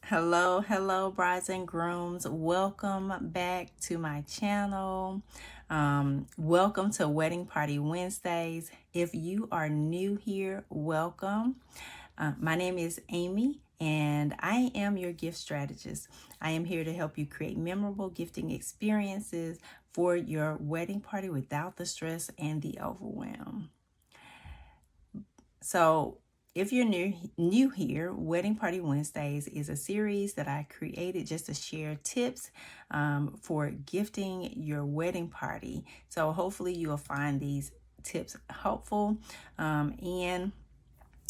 Hello, brides and grooms. Welcome back to my channel. Welcome to Wedding Party Wednesdays. If you are new here, welcome. My name is Amy, and I am your gift strategist. I am here to help you create memorable gifting experiences for your wedding party without the stress and the overwhelm. So, if you're new here, Wedding Party Wednesdays is a series that I created just to share tips for gifting your wedding party. So hopefully you'll find these tips helpful. And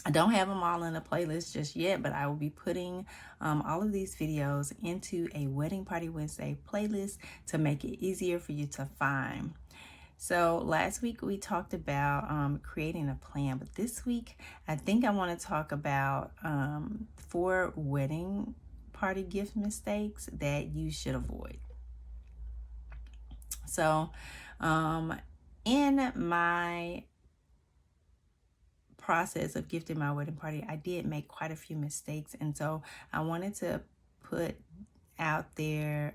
I don't have them all in a playlist just yet, but I will be putting all of these videos into a Wedding Party Wednesday playlist to make it easier for you to find. So last week we talked about creating a plan, but this week I think I want to talk about 4 wedding party gift mistakes that you should avoid. So in my process of gifting my wedding party, I did make quite a few mistakes, and so I wanted to put out there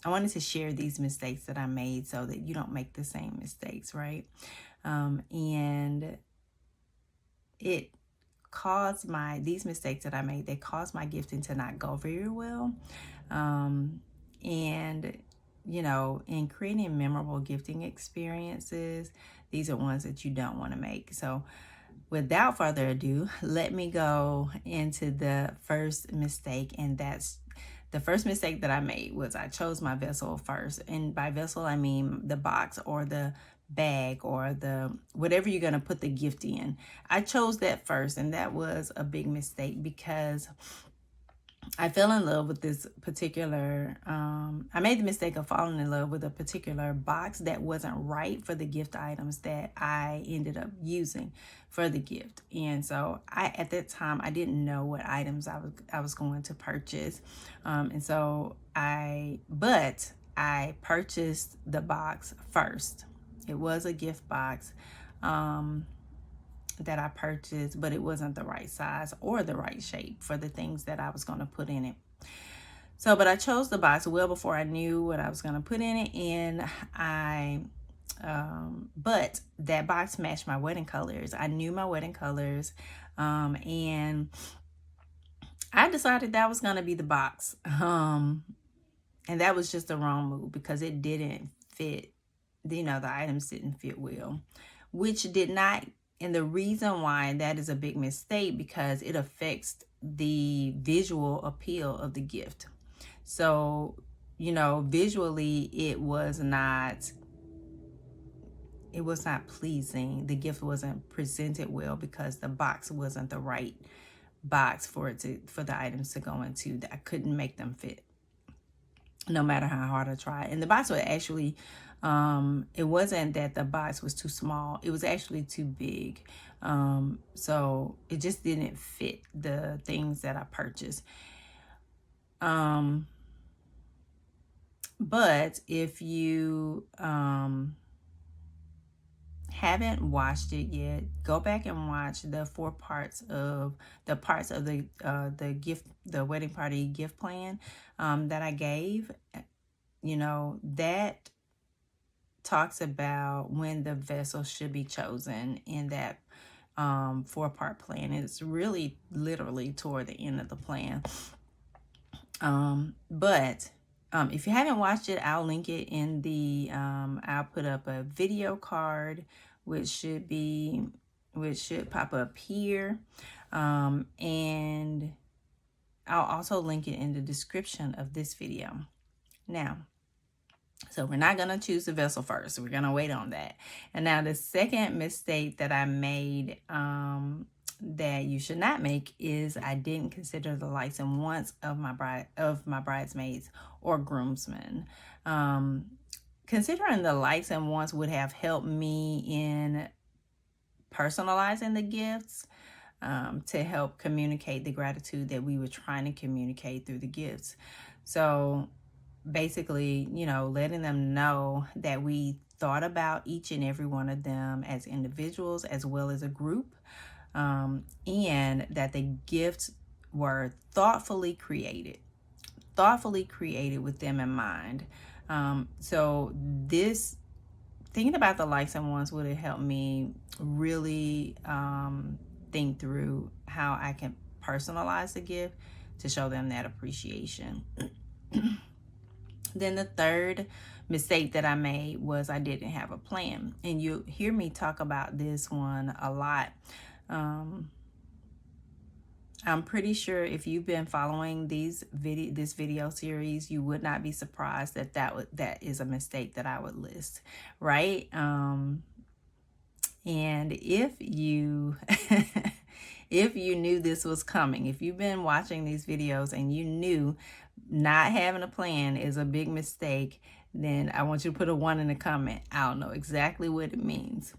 I wanted to share these mistakes that I made so that you don't make the same mistakes, right? And it caused these mistakes that I made, they caused my gifting to not go very well. And, in creating memorable gifting experiences, these are ones that you don't want to make. So without further ado, let me go into the first mistake, and that's the first mistake that I made was I chose my vessel first. And by vessel, I mean the box or the bag or the whatever you're going to put the gift in. I chose that first, and that was a big mistake because I fell in love with this particular, I made the mistake of falling in love with a particular box that wasn't right for the gift items that I ended up using for the gift. And so at that time, I didn't know what items I was going to purchase. But I purchased the box first. It was a gift box. That I purchased, but it wasn't the right size or the right shape for the things that I was going to put in it. So, but I chose the box well before I knew what I was going to put in it, and but that box matched my wedding colors. I knew my wedding colors, and I decided that was going to be the box, and that was just the wrong move because it didn't fit. The items didn't fit well, which did not. And the reason why that is a big mistake because it affects the visual appeal of the gift. So, visually it was not pleasing. The gift wasn't presented well because the box wasn't the right box for the items to go into. That I couldn't make them fit no matter how hard I tried. And the box was actually it wasn't that the box was too small, it was actually too big. So it just didn't fit the things that I purchased. But if you haven't watched it yet, go back and watch the 4 parts of the wedding party gift plan that I gave. That talks about when the vessel should be chosen in that 4-part plan. It's really literally toward the end of the plan. But if you haven't watched it, I'll link it in the I'll put up a video card which should pop up here, and I'll also link it in the description of this video. Now, so we're not going to choose the vessel first. We're going to wait on that. And now the second mistake that I made that you should not make is I didn't consider the likes and wants of my bridesmaids or groomsmen. Considering the likes and wants would have helped me in personalizing the gifts to help communicate the gratitude that we were trying to communicate through the gifts. So basically, letting them know that we thought about each and every one of them as individuals as well as a group, and that the gift were thoughtfully created with them in mind. So this thinking about the likes and ones would have helped me really think through how I can personalize the gift to show them that appreciation. Then the third mistake that I made was I didn't have a plan. And you hear me talk about this one a lot. I'm pretty sure if you've been following this video series, you would not be surprised that is a mistake that I would list, right? And if you if you knew this was coming, if you've been watching these videos and you knew not having a plan is a big mistake, then I want you to put a 1 in the comment. I don't know exactly what it means.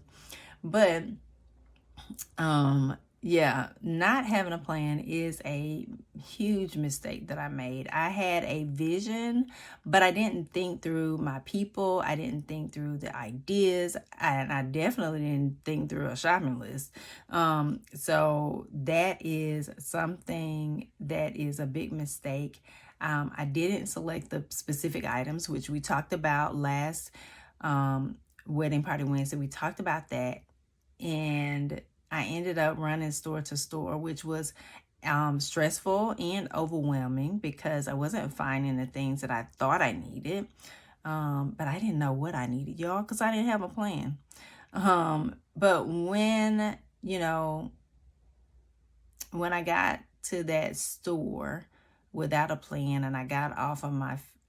But yeah, not having a plan is a huge mistake that I made. I had a vision, but I didn't think through my people. I didn't think through the ideas, and I definitely didn't think through a shopping list. So that is something that is a big mistake. I didn't select the specific items, which we talked about last Wedding Party Wednesday. We talked about that, and I ended up running store to store, which was stressful and overwhelming because I wasn't finding the things that I thought I needed. But I didn't know what I needed, y'all, because I didn't have a plan. But when, when I got to that store without a plan and I got off of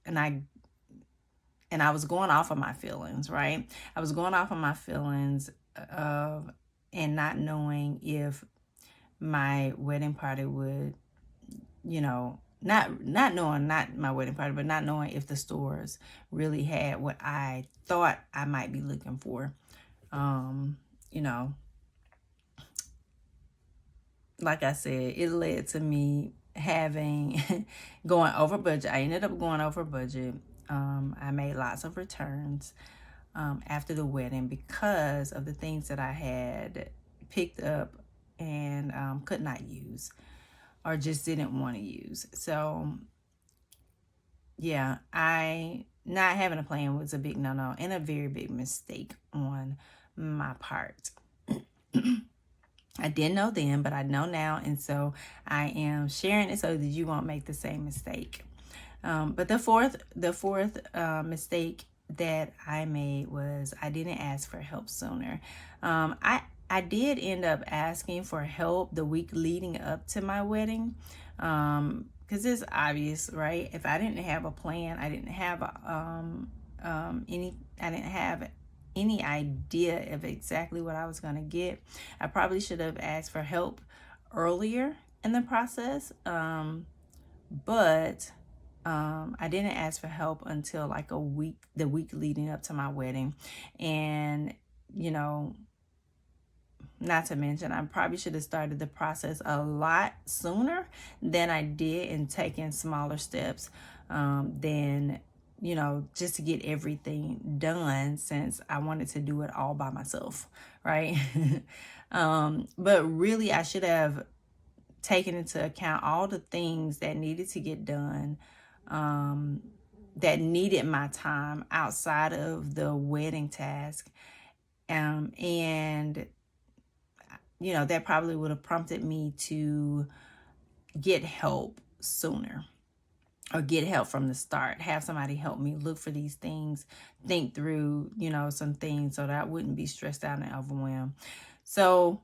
and I was going off of my feelings, right? I was going off of my feelings of and not knowing if my wedding party would, not my wedding party, but not knowing if the stores really had what I thought I might be looking for. Like I said, it led to me having going over budget. I ended up going over budget. I made lots of returns after the wedding because of the things that I had picked up and could not use or just didn't want to use. So yeah, not having a plan was a big no-no and a very big mistake on my part. I didn't know then, but I know now, and so I am sharing it so that you won't make the same mistake. But the fourth mistake that I made was I didn't ask for help sooner. I did end up asking for help the week leading up to my wedding, because it's obvious, right? If I didn't have a plan, I didn't have any idea of exactly what I was going to get. I probably should have asked for help earlier in the process, but I didn't ask for help until like the week leading up to my wedding. And, not to mention, I probably should have started the process a lot sooner than I did and taken smaller steps than, just to get everything done, since I wanted to do it all by myself, right? But really, I should have taken into account all the things that needed to get done, that needed my time outside of the wedding task. And that probably would have prompted me to get help sooner, or get help from the start, have somebody help me look for these things, think through, some things so that I wouldn't be stressed out and overwhelmed. So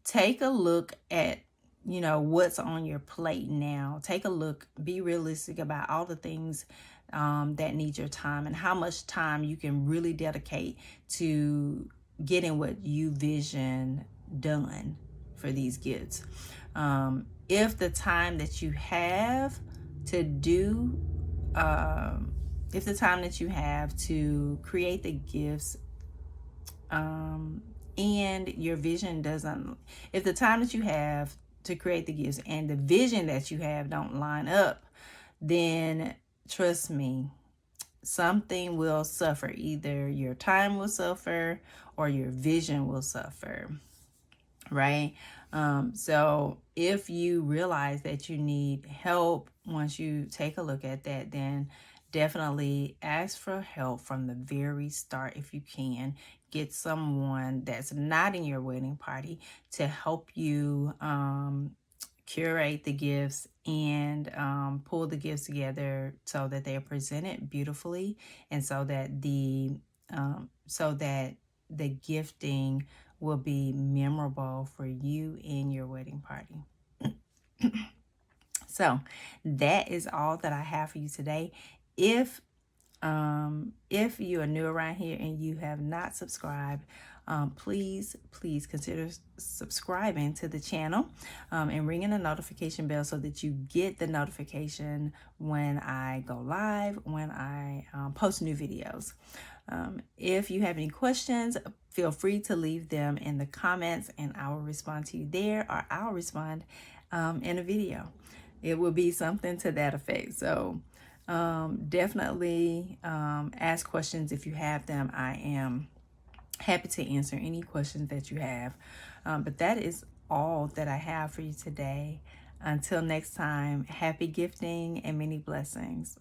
take a look at, what's on your plate now. Take a look, be realistic about all the things that need your time and how much time you can really dedicate to getting what you vision done for these gifts. If the time that you have to do, if the time that you have to create the gifts, and your vision doesn't, if the time that you have to create the gifts and the vision that you have don't line up, then trust me, something will suffer. Either your time will suffer or your vision will suffer, right? So if you realize that you need help, once you take a look at that, then definitely ask for help from the very start if you can. Get someone that's not in your wedding party to help you curate the gifts and pull the gifts together so that they're presented beautifully, and so that the gifting will be memorable for you and your wedding party. So that is all that I have for you today. If you are new around here and you have not subscribed, please consider subscribing to the channel, and ringing the notification bell so that you get the notification when I go live, when I post new videos. If you have any questions, feel free to leave them in the comments and I will respond to you there, or I'll respond in a video. It will be something to that effect. So definitely ask questions if you have them. I am happy to answer any questions that you have. But that is all that I have for you today. Until next time, happy gifting and many blessings.